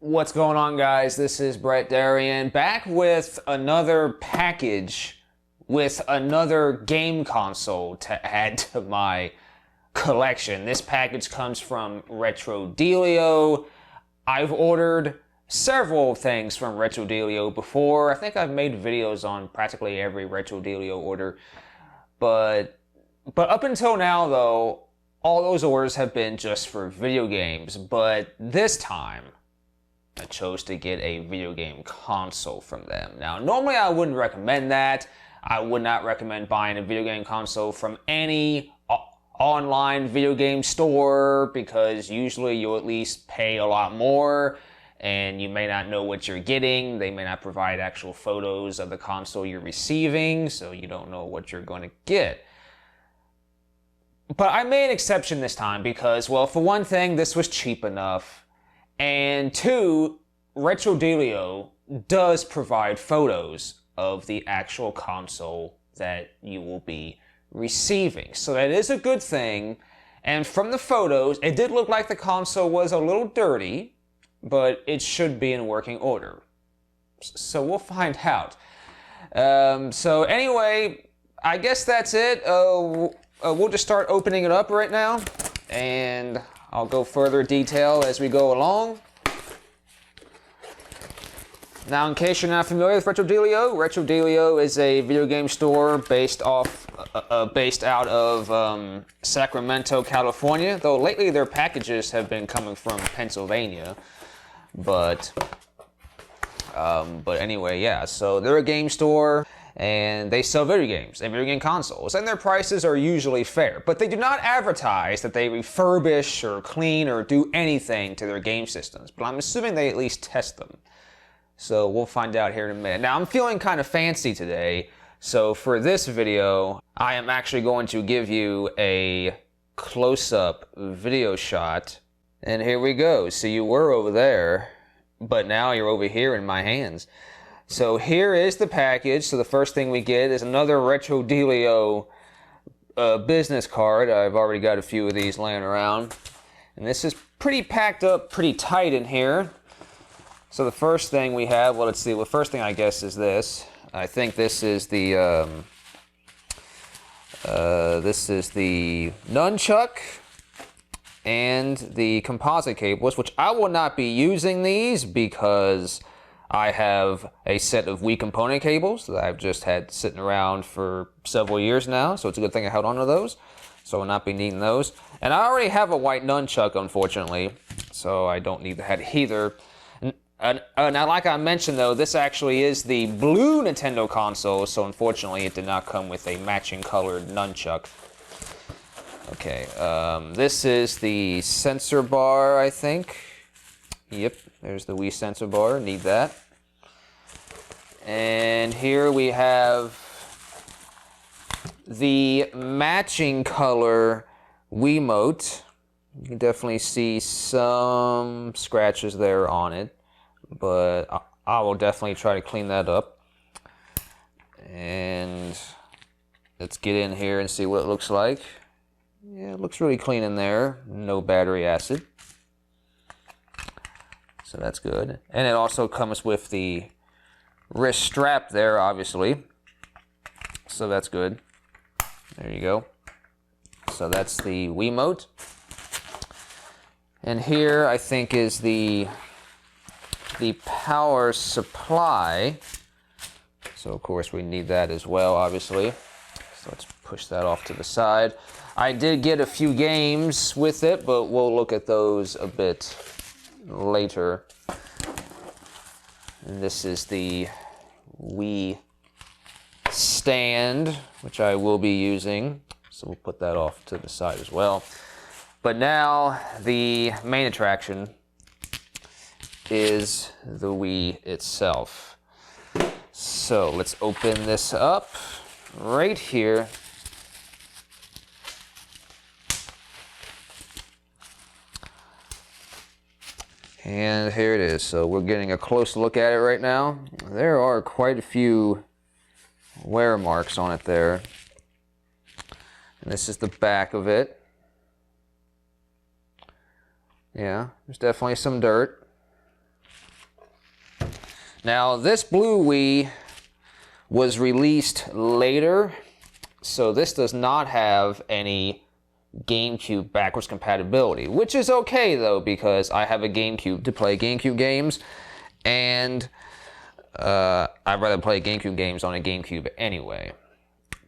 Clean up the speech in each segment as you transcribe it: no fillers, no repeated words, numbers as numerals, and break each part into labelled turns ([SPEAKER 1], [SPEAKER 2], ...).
[SPEAKER 1] What's going on, guys? This is Brett Darian back with another package with another game console to add to my collection. This package comes from Dealio. I've ordered several things from Dealio before. I think I've made videos on practically every Dealio order. But up until now, though, all those orders have been just for video games. But this time, I chose to get a video game console from them. Now, normally I wouldn't recommend that. I would not recommend buying a video game console from any online video game store because usually you'll at least pay a lot more and you may not know what you're getting. They may not provide actual photos of the console you're receiving, so you don't know what you're going to get. But I made an exception this time because, well, for one thing, this was cheap enough. And two, Dealio does provide photos of the actual console that you will be receiving. So that is a good thing. And from the photos, it did look like the console was a little dirty, but it should be in working order. So we'll find out. So anyway, I guess that's it. We'll just start opening it up right now. And I'll go further detail as we go along. Now, in case you're not familiar with Dealio is a video game store based out of Sacramento, California. Though lately their packages have been coming from Pennsylvania, but anyway, yeah. So they're a game store. And they sell video games and video game consoles, and their prices are usually fair. But they do not advertise that they refurbish or clean or do anything to their game systems. But I'm assuming they at least test them. So we'll find out here in a minute. Now, I'm feeling kind of fancy today. So for this video, I am actually going to give you a close-up video shot. And here we go. So you were over there, but now you're over here in my hands. So here is the package. So the first thing we get is another Dealio business card. I've already got a few of these laying around. And this is pretty packed up, pretty tight in here. So the first thing we have, well, let's see. Well, the first thing I guess is this. I think this is the nunchuck and the composite cables, which I will not be using these because I have a set of Wii component cables that I've just had sitting around for several years now, so it's a good thing I held on to those, so I will not be needing those. And I already have a white nunchuck, unfortunately, so I don't need that either. Now, like I mentioned, though, this actually is the blue Nintendo console, so unfortunately it did not come with a matching colored nunchuck. Okay, this is the sensor bar, I think. Yep, there's the Wii sensor bar, need that. And here we have the matching color Wiimote. You can definitely see some scratches there on it, but I will definitely try to clean that up. And let's get in here and see what it looks like. Yeah, it looks really clean in there, no battery acid. So that's good. And it also comes with the wrist strap there, obviously. So that's good. There you go. So that's the Wiimote. And here, I think, is the power supply. So, of course, we need that as well, obviously. So let's push that off to the side. I did get a few games with it, but we'll look at those a bit later. And this is the Wii stand, which I will be using. So we'll put that off to the side as well. But now the main attraction is the Wii itself. So let's open this up right here. And here it is. So we're getting a close look at it right now. There are quite a few wear marks on it there. And this is the back of it. Yeah, there's definitely some dirt. Now, this blue Wii was released later, so this does not have any GameCube backwards compatibility, which is okay though, because I have a GameCube to play GameCube games, and I'd rather play GameCube games on a GameCube anyway.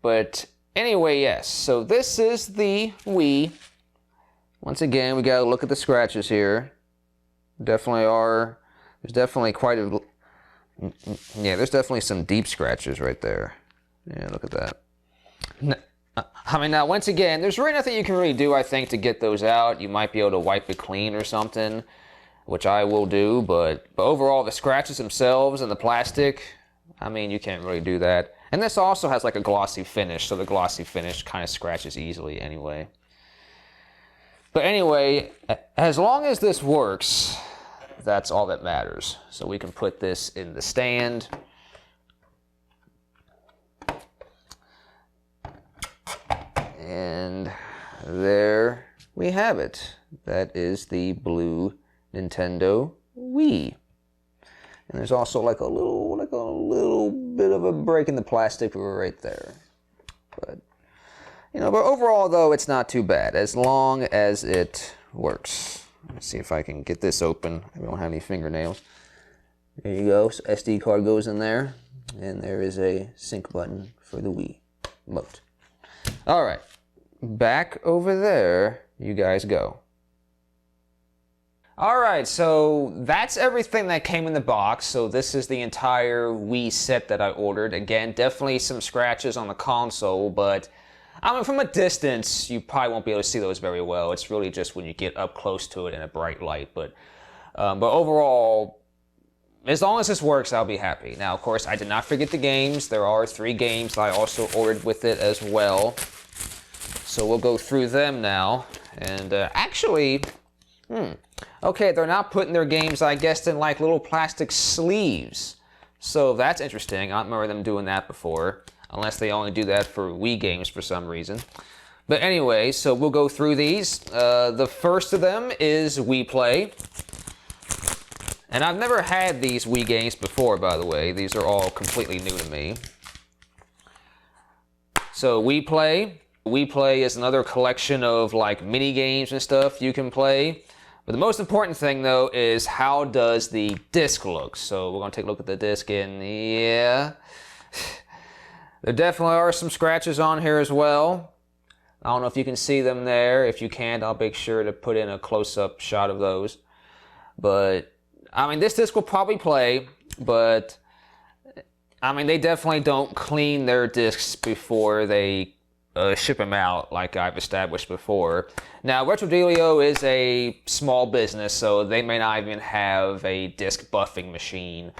[SPEAKER 1] But anyway, yes, so this is the Wii. Once again, we gotta look at the scratches here. There's definitely quite a, yeah, there's definitely some deep scratches right there. Yeah, look at that. I mean, now, once again, there's really nothing you can really do, I think, to get those out. You might be able to wipe it clean or something, which I will do, but overall, the scratches themselves and the plastic, I mean, you can't really do that. And this also has like a glossy finish, so the glossy finish kind of scratches easily anyway. But anyway, as long as this works, that's all that matters. So we can put this in the stand. And there we have it. That is the blue Nintendo Wii. And there's also like a little bit of a break in the plastic right there. But but overall though, it's not too bad as long as it works. Let's see if I can get this open. I don't have any fingernails. There you go. So SD card goes in there, and there is a sync button for the Wii remote. All right, back over there you guys go. Alright, so that's everything that came in the box. So this is the entire Wii set that I ordered. Again, definitely some scratches on the console, but I mean, from a distance, you probably won't be able to see those very well. It's really just when you get up close to it in a bright light. But overall, as long as this works, I'll be happy. Now, of course, I did not forget the games. There are 3 games I also ordered with it as well. So we'll go through them now. And actually, okay, they're not putting their games, I guess, in like little plastic sleeves. So that's interesting. I don't remember them doing that before, unless they only do that for Wii games for some reason. But anyway, so we'll go through these. The first of them is Wii Play. And I've never had these Wii games before, by the way. These are all completely new to me. So Wii Play. Wii Play is another collection of like mini games and stuff you can play. But the most important thing though is how does the disc look? So we're gonna take a look at the disc, and yeah, there definitely are some scratches on here as well. I don't know if you can see them there. If you can't, I'll make sure to put in a close-up shot of those. But I mean, this disc will probably play, but I mean, they definitely don't clean their discs before they ship them out, like I've established before. Now, Dealio is a small business, so they may not even have a disc buffing machine.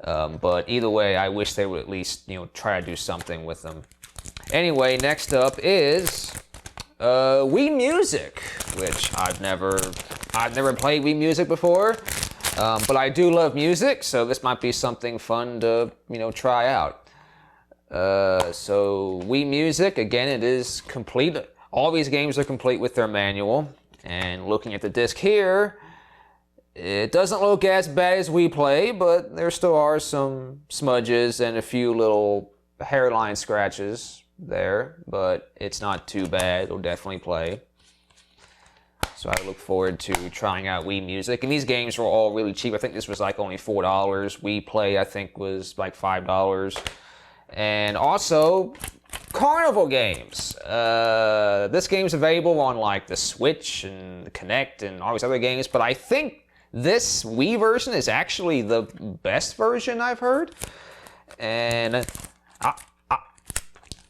[SPEAKER 1] But either way, I wish they would at least, try to do something with them. Anyway, next up is Wii Music, which I've never played Wii Music before, but I do love music, so this might be something fun to, try out. So Wii Music, again, it is complete. All these games are complete with their manual. And looking at the disc here, it doesn't look as bad as Wii Play, but there still are some smudges and a few little hairline scratches there, but it's not too bad. It'll definitely play. So I look forward to trying out Wii Music. And these games were all really cheap. I think this was like only $4. Wii Play, I think, was like $5. And also, Carnival games. This game's available on like the Switch and the Kinect and all these other games, but I think this Wii version is actually the best version I've heard. And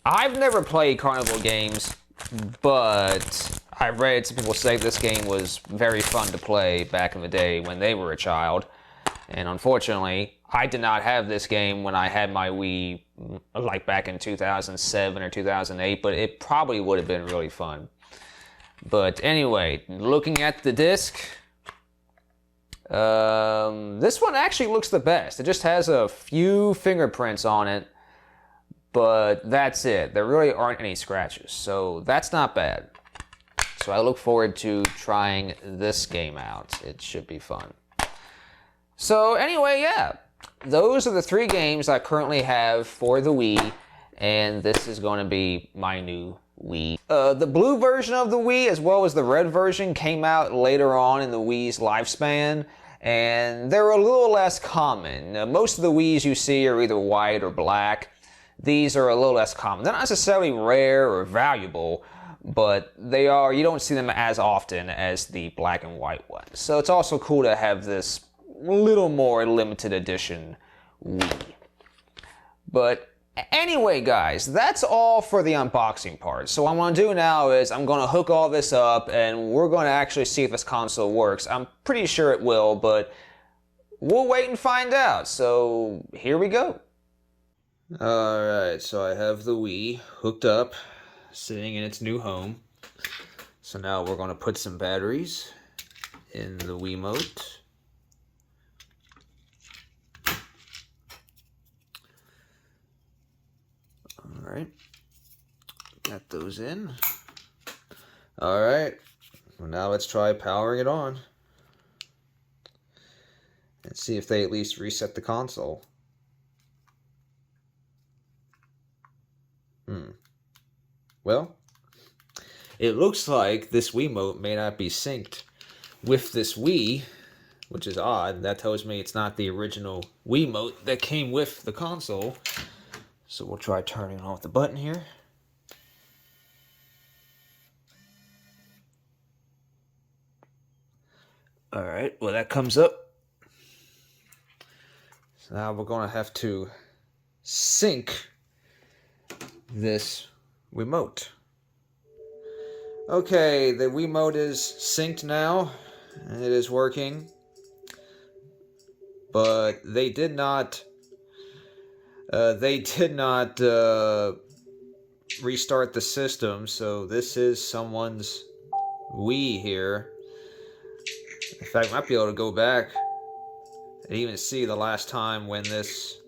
[SPEAKER 1] I've never played Carnival games, but I read some people say this game was very fun to play back in the day when they were a child. And unfortunately, I did not have this game when I had my Wii, like back in 2007 or 2008, but it probably would have been really fun. But anyway, looking at the disc, this one actually looks the best. It just has a few fingerprints on it, but that's it. There really aren't any scratches, so that's not bad. So I look forward to trying this game out. It should be fun. So anyway, yeah, those are the 3 games I currently have for the Wii, and this is going to be my new Wii. The blue version of the Wii, as well as the red version, came out later on in the Wii's lifespan, and they're a little less common. Most of the Wiis you see are either white or black. These are a little less common. They're not necessarily rare or valuable, but they are, you don't see them as often as the black and white ones. So it's also cool to have this little more limited edition Wii. But anyway, guys, that's all for the unboxing part. So what I'm going to do now is I'm going to hook all this up and we're going to actually see if this console works. I'm pretty sure it will, but we'll wait and find out. So here we go. Alright, so I have the Wii hooked up, sitting in its new home. So now we're going to put some batteries in the Wiimote. Alright, got those in. Alright, well, now let's try powering it on. And see if they at least reset the console. Well, it looks like this Wiimote may not be synced with this Wii, which is odd. That tells me it's not the original Wiimote that came with the console. So we'll try turning off the button here. Alright, well that comes up. So now we're going to have to sync this Wiimote. Okay, the Wiimote is synced now, and it is working. But they did not restart the system, so this is someone's Wii here. In fact, I might be able to go back and even see the last time when this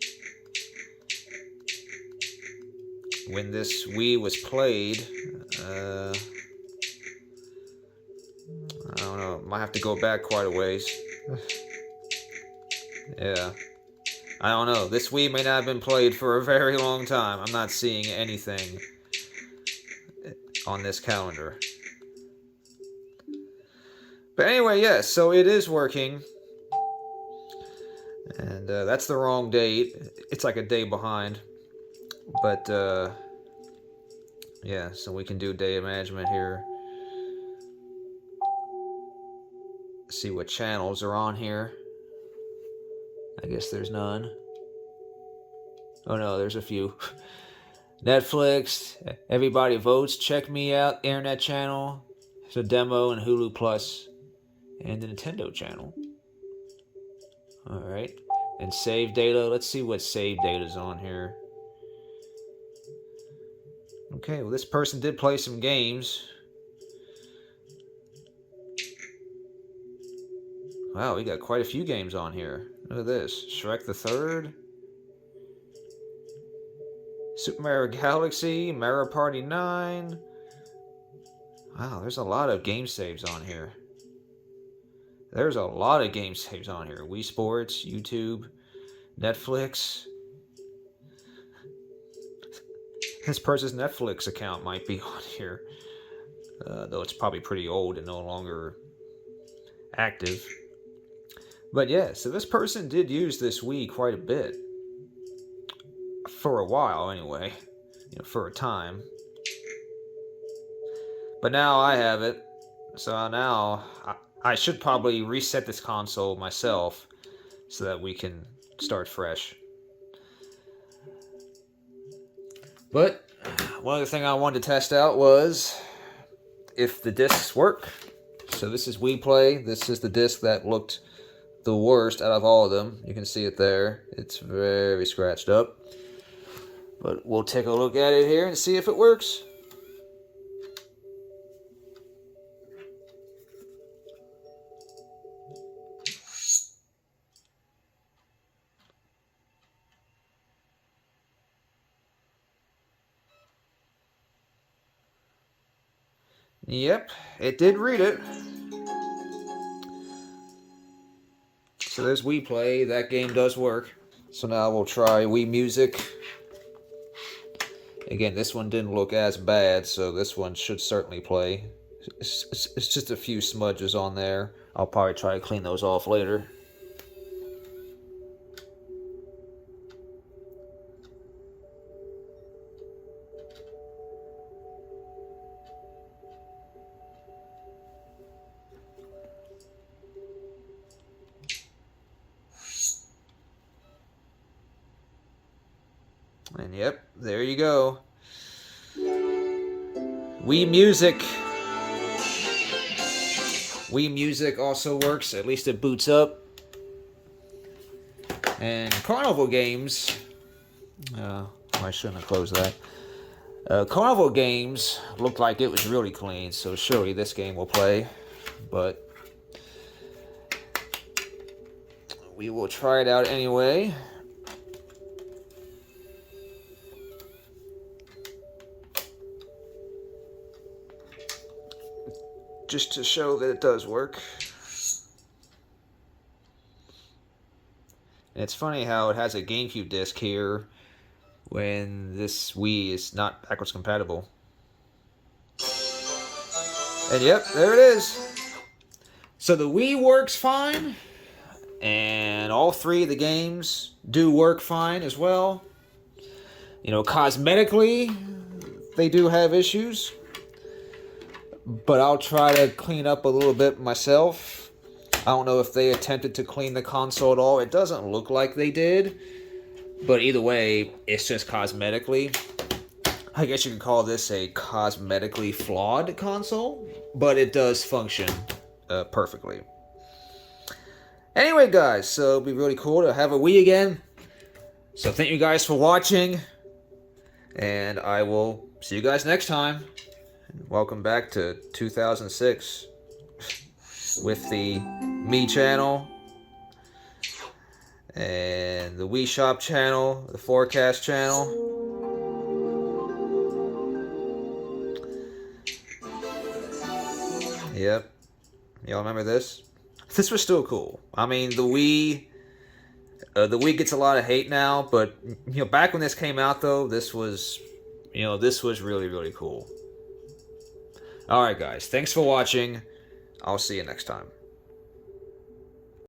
[SPEAKER 1] Wii was played. I don't know, might have to go back quite a ways. Yeah, I don't know, this Wii may not have been played for a very long time. I'm not seeing anything on this calendar. But anyway, yes, so it is working. And that's the wrong date. It's like a day behind. But, yeah, so we can do data management here. See what channels are on here. I guess there's none. Oh no, there's a few. Netflix, Everybody Votes, Check Me Out, Internet Channel, there's a demo, and Hulu Plus, and the Nintendo Channel. Alright, and save data. Let's see what save data's on here. Okay, well this person did play some games. Wow, we got quite a few games on here. Look at this. Shrek the Third. Super Mario Galaxy, Mario Party 9. Wow, there's a lot of game saves on here. There's a lot of game saves on here. Wii Sports, YouTube, Netflix. This person's Netflix account might be on here. Though it's probably pretty old and no longer active. But yeah, so this person did use this Wii quite a bit. For a while, anyway. You know, for a time. But now I have it. So now I should probably reset this console myself so that we can start fresh. But one other thing I wanted to test out was if the discs work. So this is Wii Play. This is the disc that looked the worst out of all of them. You can see it there. It's very scratched up. But we'll take a look at it here and see if it works. Yep, it did read it. So there's Wii Play. That game does work. So now we'll try Wii Music. Again, this one didn't look as bad, so this one should certainly play. It's just a few smudges on there. I'll probably try to clean those off later. And yep, there you go. Wii Music. Wii Music also works, at least it boots up. And Carnival Games, I shouldn't have closed that. Carnival Games looked like it was really clean, so surely this game will play. But we will try it out anyway. Just to show that it does work. And it's funny how it has a GameCube disc here when this Wii is not backwards compatible. And yep, there it is. So the Wii works fine, and all three of the games do work fine as well. You know, cosmetically, they do have issues, but I'll try to clean up a little bit myself. I don't know if they attempted to clean the console at all. It doesn't look like they did, but either way, it's just cosmetically. I guess you could call this a cosmetically flawed console, but it does function perfectly. Anyway, guys, so it'd be really cool to have a Wii again. So thank you guys for watching, and I will see you guys next time. Welcome back to 2006 with the Me channel and the Wii Shop channel, the Forecast channel. Yep. Y'all remember this? This was still cool. I mean, the Wii gets a lot of hate now, but you know, back when this came out though, this was really, really cool. Alright guys, thanks for watching. I'll see you next time.